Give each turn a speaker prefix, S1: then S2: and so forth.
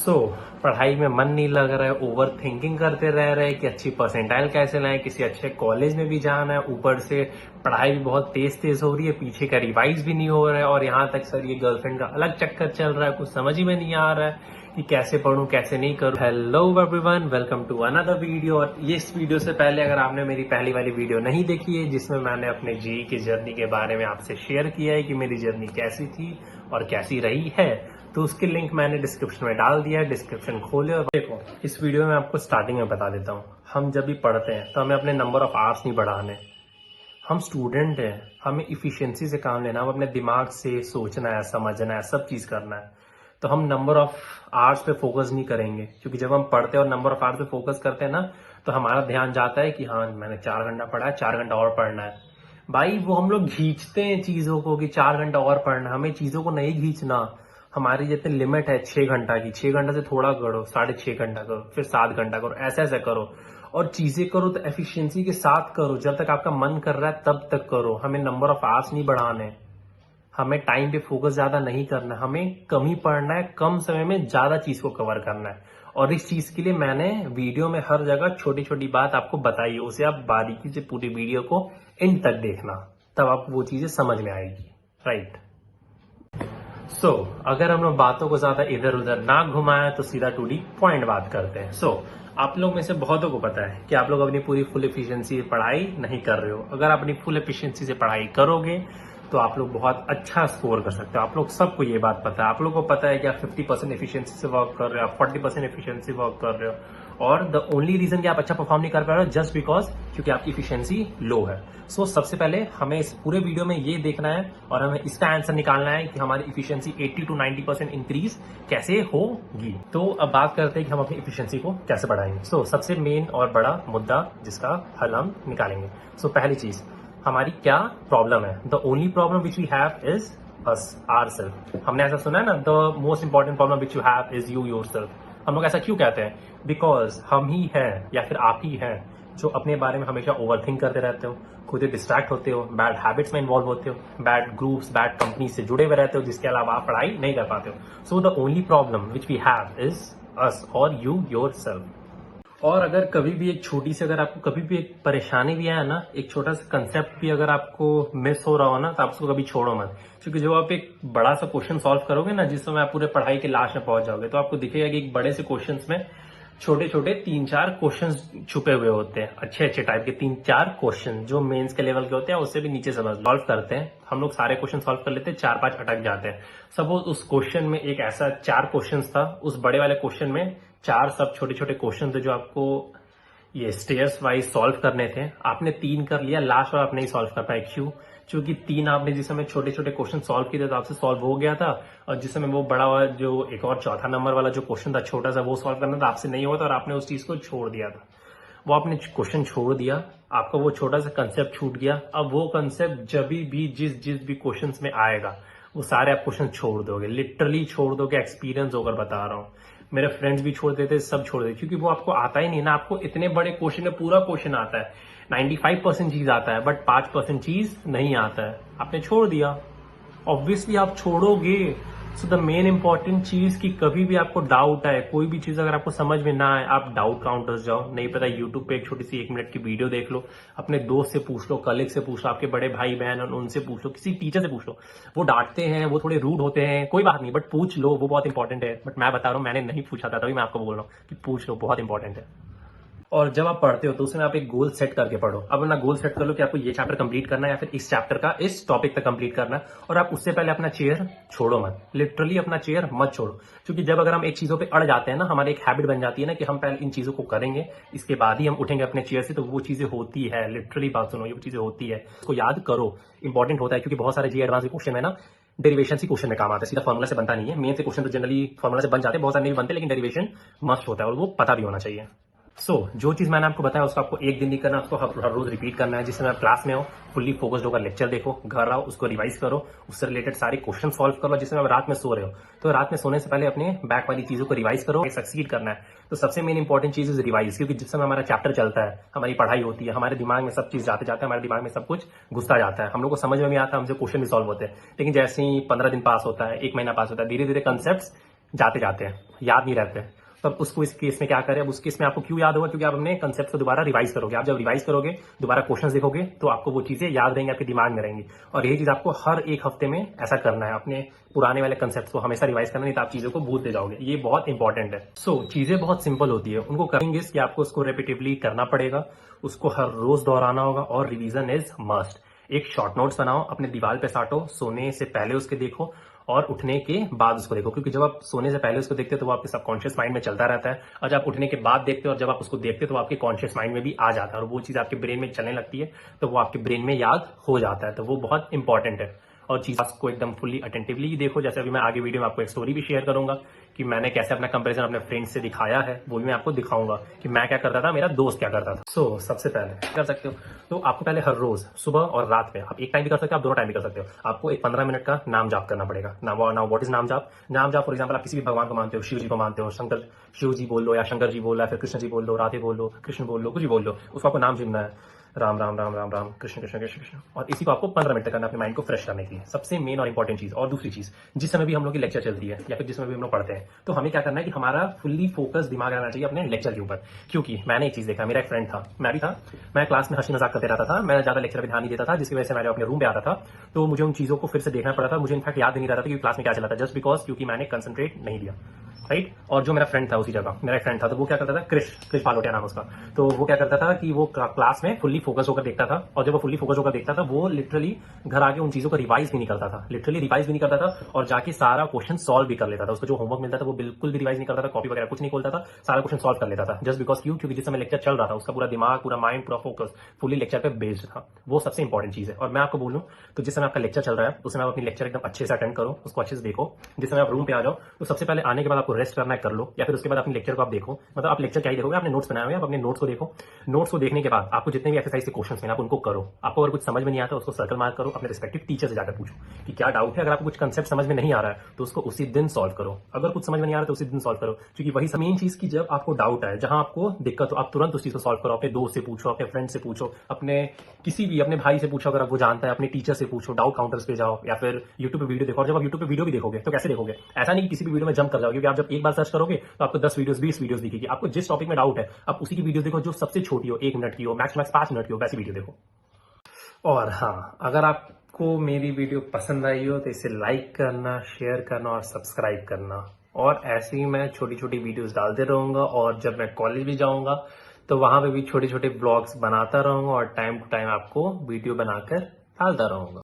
S1: सो पढ़ाई में मन नहीं लग रहा है, ओवर थिंकिंग करते रह रहे हैं कि अच्छी परसेंटाइल कैसे लाएं, किसी अच्छे कॉलेज में भी जाना है, ऊपर से पढ़ाई भी बहुत तेज तेज हो रही है, पीछे का रिवाइज भी नहीं हो रहा है और यहाँ तक सर ये गर्लफ्रेंड का अलग चक्कर चल रहा है। कुछ समझ ही में नहीं आ रहा है कि कैसे पढूं कैसे नहीं करूं। Hello everyone, welcome to another video. और इस वीडियो से पहले अगर आपने मेरी पहली वाली वीडियो नहीं देखी है जिसमें मैंने अपने जेईई की जर्नी के बारे में आपसे शेयर किया है कि मेरी जर्नी कैसी थी और कैसी रही है, तो उसकी लिंक मैंने डिस्क्रिप्शन में डाल दिया है। डिस्क्रिप्शन खोले और देखो। इस वीडियो में आपको स्टार्टिंग में बता देता हूँ, हम जब भी पढ़ते हैं तो हमें अपने नंबर ऑफ आवर्स नहीं बढ़ाने। हम स्टूडेंट हैं, हमें इफिशिएंसी से काम लेना, हम अपने दिमाग से सोचना है, समझना है, सब चीज करना है। तो हम नंबर ऑफ आवर्स पे फोकस नहीं करेंगे, क्योंकि जब हम पढ़ते हैं और नंबर ऑफ आवर्स पे फोकस करते हैं ना, तो हमारा ध्यान जाता है कि हाँ मैंने 4 घंटा पढ़ा है, 4 घंटा और पढ़ना है। भाई वो हम लोग खींचते हैं चीजों को कि 4 घंटा और पढ़ना है, हमें चीजों को नहीं खींचना। हमारी जितनी लिमिट है 6 घंटा की, 6 घंटा से थोड़ा करो, 6.5 घंटा करो, फिर 7 घंटा करो, ऐसे ऐसे करो। और चीजें करो तो एफिशिएंसी के साथ करो, जब तक आपका मन कर रहा है तब तक करो। हमें नंबर ऑफ आवर्स नहीं बढ़ाने, हमें टाइम पे फोकस ज्यादा नहीं करना, हमें कम ही पढ़ना है, कम समय में ज्यादा चीज को कवर करना है। और इस चीज के लिए मैंने वीडियो में हर जगह छोटी छोटी बात आपको बताई है, उसे आप बारीकी से पूरी वीडियो को एंड तक देखना, तब आपको वो चीजें समझ में आएगी। राइट। सो अगर हम लोग बातों को ज्यादा इधर उधर ना घुमाएं तो सीधा टू दी पॉइंट बात करते हैं। आप लोग में से बहुतों को पता है कि आप लोग अपनी पूरी फुल एफिशिएंसी पढ़ाई नहीं कर रहे हो। अगर आप अपनी फुल एफिशिएंसी से पढ़ाई करोगे तो आप लोग बहुत अच्छा स्कोर कर सकते हो। आप लोग सबको ये बात पता है, आप लोग को पता है कि आप 50% एफिशिएंसी से वर्क कर रहे हो, आप 40% एफिशिएंसी वर्क कर रहे हो, और द ओनली रीजन कि आप अच्छा परफॉर्म नहीं कर पा रहे हो जस्ट बिकॉज क्योंकि आपकी एफिशिएंसी लो है। सबसे पहले हमें इस पूरे वीडियो में ये देखना है और हमें इसका आंसर निकालना है कि हमारी एफिशिएंसी 80 to 90% इंक्रीज कैसे होगी। तो अब बात करते हैं कि हम अपनी एफिशिएंसी को कैसे बढ़ाएंगे। सबसे मेन और बड़ा मुद्दा जिसका हल हम निकालेंगे। पहली चीज, हमारी क्या प्रॉब्लम है। The only problem which we have is us, ourselves. हमने ऐसा सुना है ना, the most important problem which you have is you yourself. हम लोग ऐसा क्यों कहते हैं? बिकॉज हम ही हैं या फिर आप ही हैं जो अपने बारे में हमेशा ओवरथिंक करते रहते हो, खुद ही डिस्ट्रैक्ट होते हो, बैड हैबिट्स में इन्वॉल्व होते हो, बैड ग्रुप्स, बैड कंपनी से जुड़े हुए रहते हो, जिसके अलावा आप पढ़ाई नहीं कर पाते हो। So the only problem which we have is us or you yourself. और अगर कभी भी एक छोटी सी, अगर आपको कभी भी एक परेशानी भी आया ना, एक छोटा सा कंसेप्ट भी अगर आपको मिस हो रहा हो ना, तो आप उसको कभी छोड़ो मत। क्योंकि जब आप एक बड़ा सा क्वेश्चन सॉल्व करोगे ना, जिस समय आप पूरे पढ़ाई के लास्ट में पहुंच जाओगे, तो आपको दिखेगा कि एक बड़े से क्वेश्चन में छोटे छोटे 3-4 क्वेश्चन छुपे हुए होते हैं, अच्छे अच्छे टाइप के 3-4 क्वेश्चन जो मेंस के लेवल के होते हैं, उससे भी नीचे सॉल्व करते हैं। हम लोग सारे क्वेश्चन सॉल्व कर लेते हैं, 4-5 अटक जाते हैं। सपोज उस क्वेश्चन में एक ऐसा 4 क्वेश्चन था, उस बड़े वाले क्वेश्चन में 4 सब छोटे छोटे क्वेश्चन थे जो आपको ये स्टेयर्स वाइज सॉल्व करने थे। आपने 3 कर लिया, लास्ट वाला आप नहीं सॉल्व कर पाए। क्यों? क्योंकि 3 आपने जिस समय छोटे छोटे क्वेश्चन सॉल्व किए थे तो आपसे सॉल्व हो गया था, और जिस समय वो बड़ा वाला जो एक और चौथा नंबर वाला जो क्वेश्चन था छोटा सा, वो सॉल्व करना था, आपसे नहीं हुआ था और आपने उस चीज को छोड़ दिया था। वो आपने क्वेश्चन छोड़ दिया, आपका वो छोटा सा कंसेप्ट छूट गया। अब वो कंसेप्ट जब भी जिस जिस भी क्वेश्चन में आएगा, वो सारे आप क्वेश्चन छोड़ दोगे, लिटरली छोड़ दोगे। एक्सपीरियंस होकर बता रहा हूँ, मेरे फ्रेंड्स भी छोड़ देते, सब छोड़ देते, क्योंकि वो आपको आता ही नहीं ना। आपको इतने बड़े क्वेश्चन में पूरा क्वेश्चन आता है, 95% चीज आता है, बट 5% चीज नहीं आता है, आपने छोड़ दिया। ऑब्वियसली आप छोड़ोगे। द मेन इंपॉर्टेंट चीज कि कभी भी आपको डाउट आए, कोई भी चीज अगर आपको समझ में ना आए, आप डाउट काउंटर्स जाओ, नहीं पता यूट्यूब पे एक छोटी सी 1 मिनट की वीडियो देख लो, अपने दोस्त से पूछ लो, कलीग से पूछ लो, आपके बड़े भाई बहन उनसे पूछ लो, किसी टीचर से पूछ लो। वो डांटते हैं, वो थोड़े रूड होते हैं, कोई बात नहीं, बट पूछ लो, वो बहुत इंपॉर्टेंट है। बट मैं बता रहा हूँ, मैंने नहीं पूछा था, तभी मैं आपको बोल रहा हूँ कि पूछ लो, बहुत इंपॉर्टेंट है। और जब आप पढ़ते हो तो उसमें आप एक गोल सेट करके पढ़ो। अब अपना गोल सेट कर लो कि आपको ये चैप्टर कंप्लीट करना है या फिर इस चैप्टर का इस टॉपिक तक कंप्लीट करना है, और आप उससे पहले अपना चेयर छोड़ो मत, लिटरली अपना चेयर मत छोड़ो। क्योंकि जब अगर हम एक चीजों पे अड़ जाते हैं ना, हमारी एक हैबिट बन जाती है ना कि हम पहले इन चीजों को करेंगे, इसके बाद ही हम उठेंगे अपने चेयर से, तो वो चीजें होती है। लिटरली बात सुनो, ये चीजें होती है, उसको याद करो, इंपॉर्टेंट होता है। क्योंकि बहुत सारे जी एडवांस क्वेश्चन है ना, डेरिवेशन से क्वेश्चन में काम आता है, सीधा फॉर्मुला से बनता नहीं है। मेन से क्वेश्चन तो जनरली फॉर्मुला से बन जाते हैं, बहुत सारे नहीं बनते, लेकिन डेरिवेशन मस्ट होता है और वो पता भी होना चाहिए। जो चीज मैंने आपको बताया उसको आपको एक दिन नहीं करना, उसको हर रोज रिपीट करना है। जिस समय आप क्लास में हो, फुल्ली फोकस्ड होकर लेक्चर देखो, घर आओ, उसको रिवाइज करो, उससे रिलेटेड सारे क्वेश्चन सॉल्व करो। जिस समय आप रात में सो रहे हो, तो रात में सोने से पहले अपने बैक वाली चीजों को रिवाइज करो, सक्सीड करना है। तो सबसे मेन इंपॉर्टेंट चीज इज रिवाइज, क्योंकि जिस समय हमारा चैप्टर चलता है, हमारी पढ़ाई होती है, हमारे दिमाग में सब चीज जाते जाते हमारे दिमाग में सब कुछ घुसता जाता है, हम लोग को समझ में भी आता है, हमसे क्वेश्चन भी सॉल्व होते हैं। लेकिन जैसे ही 15 दिन पास होता है, 1 महीना पास होता है, धीरे धीरे कंसेप्ट जाते जाते हैं, याद नहीं रहते हैं। तब उसको इस केस में क्या करें, अब उस केस में आपको क्यों याद होगा, क्योंकि आप अपने कंसेप्ट को दोबारा रिवाइज करोगे। आप जब रिवाइज करोगे, दोबारा क्वेश्चंस देखोगे, तो आपको वो चीजें याद रहेंगी, आपके दिमाग में रहेंगी। और यही चीज आपको हर एक हफ्ते में ऐसा करना है, अपने पुराने वाले कंसेप्ट को हमेशा रिवाइज करना, नहीं तो आप चीजों को भूलते जाओगे। ये बहुत इंपॉर्टेंट है। सो चीजें बहुत सिंपल होती है, उनको करेंगे कि आपको उसको रेपिटेटिवली करना पड़ेगा, उसको हर रोज दोहराना होगा, और रिवीजन इज मस्ट। एक शॉर्ट नोट्स बनाओ, अपने दीवार पे साटो, सोने से पहले उसके देखो और उठने के बाद उसको देखो, क्योंकि जब आप सोने से पहले उसको देखते हो तो वो आपके सबकॉन्शियस माइंड में चलता रहता है, और जब आप उठने के बाद देखते हो और जब आप उसको देखते हो तो वो आपके कॉन्शियस माइंड में भी आ जाता है, और वो चीज आपके ब्रेन में चलने लगती है, तो वो आपके ब्रेन में याद हो जाता है। तो वो बहुत इंपॉर्टेंट है। और चीज को एकदम फुल्ली अटेंटिवली देखो। जैसे अभी मैं आगे वीडियो में आपको एक स्टोरी भी शेयर करूंगा कि मैंने कैसे अपना कंपैरिजन अपने फ्रेंड्स से दिखाया है, वो भी मैं आपको दिखाऊंगा कि मैं क्या करता था, मेरा दोस्त क्या करता था। सो सबसे पहले कर सकते हो तो आपको पहले हर रोज सुबह और रात में, आप एक टाइम भी कर सकते हो, आप दोनों टाइम भी कर सकते हो, आपको एक 15 मिनट का नाम जाप करना पड़ेगा। नाउ व्हाट इज नाम जाप? नाम जाप फॉर एग्जाम्पल, आप किसी भी भगवान को मानते हो, शिव जी को मानते हो, शंकर शिव जी बोल लो, या शंकर जी बोल रहा है, फिर कृष्ण जी बोल लो, राधे बोल लो, कृष्ण बोल लो, कुछ भी बोल लो, उसको आपको नाम सुनना है। राम राम राम राम राम, कृष्ण कृष्ण कृष्ण कृष्ण। और इसी को आपको 15 मिनट तक करना, अपने माइंड को फ्रेश करने के लिए। सबसे मेन और इंपॉर्टेंट चीज। और दूसरी चीज, जिस समय भी हम लोग की लेक्चर चल रही है या फिर जिस समय भी हम लोग पढ़ते हैं, तो हमें क्या करना है कि हमारा फुल्ली फोकस दिमाग रहना चाहिए अपने लेक्चर के ऊपर। क्योंकि मैंने एक चीज देखा, मेरा एक फ्रेंड था, मैं भी था, मैं क्लास में हंसी मजाक करते रहता था, मैं ज्यादा लेक्चर पे ध्यान नहीं देता था, जिसकी वजह से मैं अपने रूम पे आता था तो मुझे उन चीजों को फिर से देखना पड़ा था। मुझे इनफैक्ट याद नहीं रहता था कि क्लास में क्या चला था, जस्ट बिकॉज क्योंकि मैंने कंसंट्रेट नहीं दिया। राइट। और जो मेरा फ्रेंड था उसी जगह, मेरा एक फ्रेंड था, तो वो क्या करता था, क्रिश पालोटिया नाम उसका, तो वो क्या करता था कि वो क्लास में फुल्ली फोकस होकर देखता था, और जब वो फुल्ली फोकस होकर देखता था, वो लिटरली घर आके उन चीजों को रिवाइज भी नहीं करता था, लिटरली रिवाइज भी नहीं करता था, और जाके सारा क्वेश्चन सॉल्व भी कर लेता था। उसको जो होमवर्क मिलता था वो बिल्कुल भी रिवाइज नहीं करता था, कॉपी वगैरह कुछ नहीं खोलता था, सारा क्वेश्चन सॉल्व कर लेता था। जस्ट बिकॉज क्योंकि जिस समय लेक्चर चल रहा था उसका पूरा दिमाग, पूरा माइंड, पूरा फोकस फुल्ली लेक्चर पे बेस्ड था। वो सबसे इंपॉर्टेंट चीज है। और मैं आपको बोलूं तो जिस समय आपका लेक्चर चल रहा है उस समय आप अपनी लेक्चर एकदम अच्छे से अटेंड करो, उसको अच्छे से देखो। जिस समय आप रूम पे आ जाओ तो सबसे पहले आने के बाद आपको रेस्ट करना है, कर लो, या फिर उसके बाद अपने लेक्चर को आप देखो। मतलब आप लेक्चर क्या ही देखोगे, आपने नोट्स बनाए हुए हैं, आप अपने नोट्स को देखो। नोट्स को देखने के बाद आपको जितने भी एक्सरसाइज के क्वेश्चंस हैं आप उनको करो। आपको अगर कुछ समझ में नहीं आता उसको सर्कल मार्क करो, अपने रिस्पेक्टिव टीचर से जाकर पूछो कि क्या डाउट है। अगर आपको कुछ कंसेप्ट समझ में नहीं आ रहा है तो उसको उसी दिन सॉल्व करो। अगर कुछ समझ में नहीं आ रहा तो उसी दिन सॉल्व करो, क्योंकि वही मेन चीज की जब आपको डाउट है, जहां आपको दिक्कत हो, आप तुरंत उस चीज को सॉल्व करो। अपने दोस्त से पूछो, अपने फ्रेंड से पूछो, अपने किसी भी अपने भाई से पूछो अगर आप वो जानता है, अपने टीचर से पूछो, डाउट काउंटर्स पे जाओ, या फिर यूट्यूब पे वीडियो देखो। और जब आप यूट्यूब पे वीडियो भी देखोगे तो कैसे देखोगे, ऐसा नहीं कि किसी भी वीडियो में जंप कर जाओगे, क्योंकि आप जब एक बार सर्च करोगे तो आपको 10 वीडियोस 20 वीडियोस दिखेगी। आपको जिस टॉपिक में डाउट है आप उसी की वीडियो देखो, जो सबसे छोटी हो, 1 मिनट की हो, मैक्स 5 मिनट की हो, वैसी वीडियो देखो। और हाँ, अगर आपको मेरी वीडियो पसंद आई हो तो इसे लाइक करना, शेयर करना और सब्सक्राइब करना। और ऐसे ही मैं छोटी छोटी वीडियोस डालते रहूंगा, और जब मैं कॉलेज भी जाऊंगा तो वहां पे भी छोटे छोटे ब्लॉग्स बनाता रहूंगा, और टाइम टू टाइम आपको वीडियो बनाकर डालता रहूंगा।